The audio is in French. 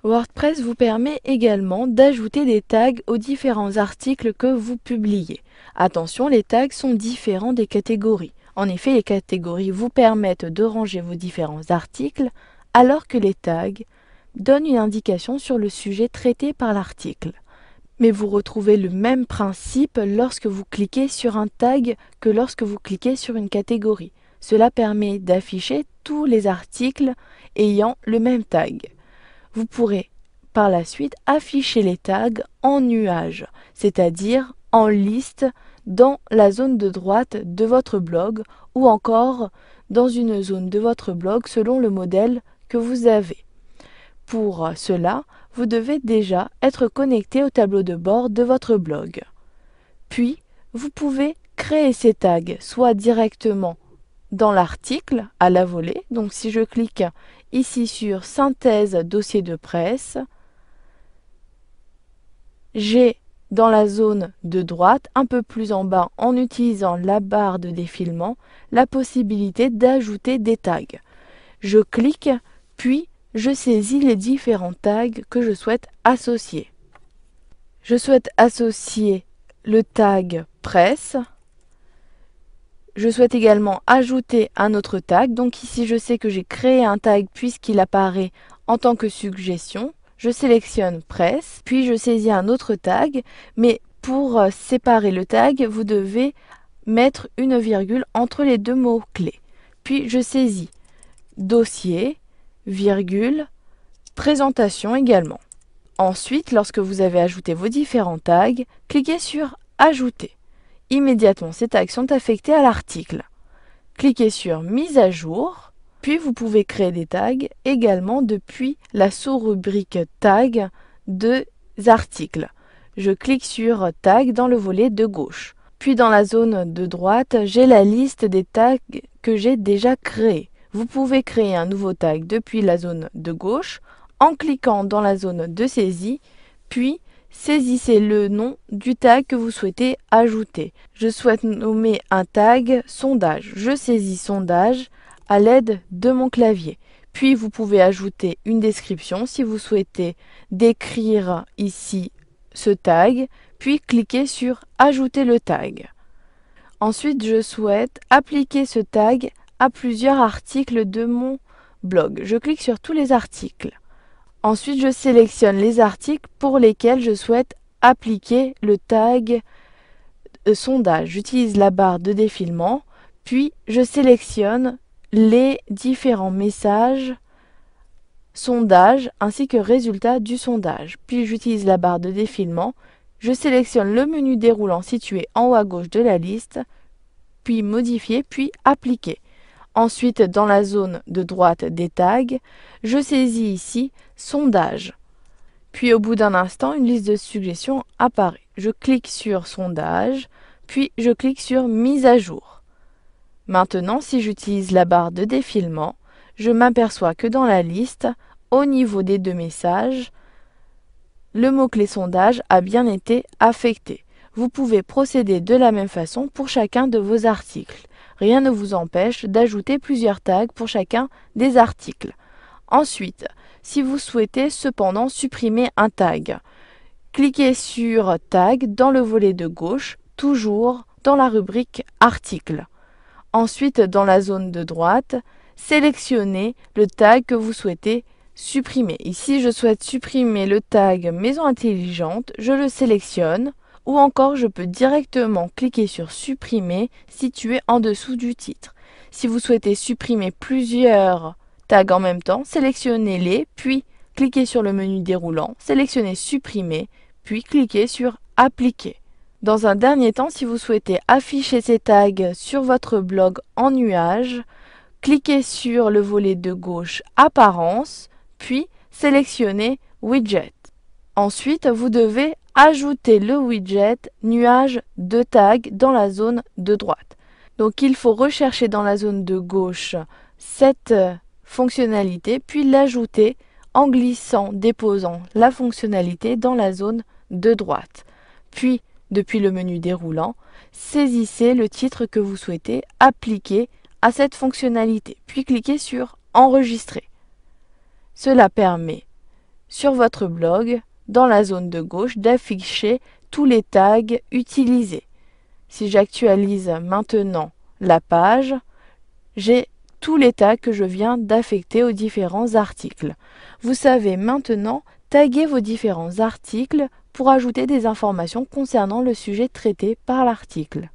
WordPress vous permet également d'ajouter des tags aux différents articles que vous publiez. Attention, les tags sont différents des catégories. En effet, les catégories vous permettent de ranger vos différents articles, alors que les tags donnent une indication sur le sujet traité par l'article. Mais vous retrouvez le même principe lorsque vous cliquez sur un tag que lorsque vous cliquez sur une catégorie. Cela permet d'afficher tous les articles ayant le même tag. Vous pourrez par la suite afficher les tags en nuage, c'est-à-dire en liste dans la zone de droite de votre blog ou encore dans une zone de votre blog selon le modèle que vous avez. Pour cela, vous devez déjà être connecté au tableau de bord de votre blog. Puis, vous pouvez créer ces tags soit directement dans l'article à la volée. Donc si je clique ici sur synthèse dossier de presse, j'ai dans la zone de droite, un peu plus en bas, en utilisant la barre de défilement, la possibilité d'ajouter des tags. Je clique, puis je saisis les différents tags que je souhaite associer. Je souhaite associer le tag presse. Je souhaite également ajouter un autre tag. Donc ici, je sais que j'ai créé un tag puisqu'il apparaît en tant que suggestion. Je sélectionne presse, puis je saisis un autre tag. Mais pour séparer le tag, vous devez mettre une virgule entre les deux mots-clés. Puis je saisis dossier, virgule, présentation également. Ensuite, lorsque vous avez ajouté vos différents tags, cliquez sur Ajouter. Immédiatement, ces tags sont affectés à l'article. Cliquez sur Mise à jour, puis vous pouvez créer des tags également depuis la sous-rubrique Tag des articles. Je clique sur Tag dans le volet de gauche. Puis dans la zone de droite, j'ai la liste des tags que j'ai déjà créés. Vous pouvez créer un nouveau tag depuis la zone de gauche en cliquant dans la zone de saisie, puis saisissez le nom du tag que vous souhaitez ajouter. Je souhaite nommer un tag sondage. Je saisis sondage à l'aide de mon clavier. Puis vous pouvez ajouter une description si vous souhaitez décrire ici ce tag, puis cliquez sur ajouter le tag. Ensuite, je souhaite appliquer ce tag à plusieurs articles de mon blog. Je clique sur tous les articles. Ensuite, je sélectionne les articles pour lesquels je souhaite appliquer le tag sondage. J'utilise la barre de défilement, puis je sélectionne les différents messages sondage ainsi que résultat du sondage. Puis j'utilise la barre de défilement, je sélectionne le menu déroulant situé en haut à gauche de la liste, puis modifier, puis appliquer. Ensuite, dans la zone de droite des tags, je saisis ici sondage. Puis au bout d'un instant, une liste de suggestions apparaît. Je clique sur sondage, puis je clique sur mise à jour. Maintenant, si j'utilise la barre de défilement, je m'aperçois que dans la liste, au niveau des deux messages, le mot-clé sondage a bien été affecté. Vous pouvez procéder de la même façon pour chacun de vos articles. Rien ne vous empêche d'ajouter plusieurs tags pour chacun des articles. Ensuite, si vous souhaitez cependant supprimer un tag, cliquez sur Tag dans le volet de gauche, toujours dans la rubrique Articles. Ensuite, dans la zone de droite, sélectionnez le tag que vous souhaitez supprimer. Ici, je souhaite supprimer le tag Maison intelligente, je le sélectionne. Ou encore, je peux directement cliquer sur Supprimer situé en dessous du titre. Si vous souhaitez supprimer plusieurs tags en même temps, sélectionnez-les, puis cliquez sur le menu déroulant, sélectionnez Supprimer, puis cliquez sur Appliquer. Dans un dernier temps, si vous souhaitez afficher ces tags sur votre blog en nuage, cliquez sur le volet de gauche Apparence, puis sélectionnez Widget. Ensuite, vous devez ajouter le widget nuage de tag dans la zone de droite. Donc il faut rechercher dans la zone de gauche cette fonctionnalité, puis l'ajouter en déposant la fonctionnalité dans la zone de droite. Puis, depuis le menu déroulant, saisissez le titre que vous souhaitez appliquer à cette fonctionnalité, puis cliquez sur Enregistrer. Cela permet sur votre blog, dans la zone de gauche, d'afficher tous les tags utilisés. Si j'actualise maintenant la page, j'ai tous les tags que je viens d'affecter aux différents articles. Vous savez maintenant taguer vos différents articles pour ajouter des informations concernant le sujet traité par l'article.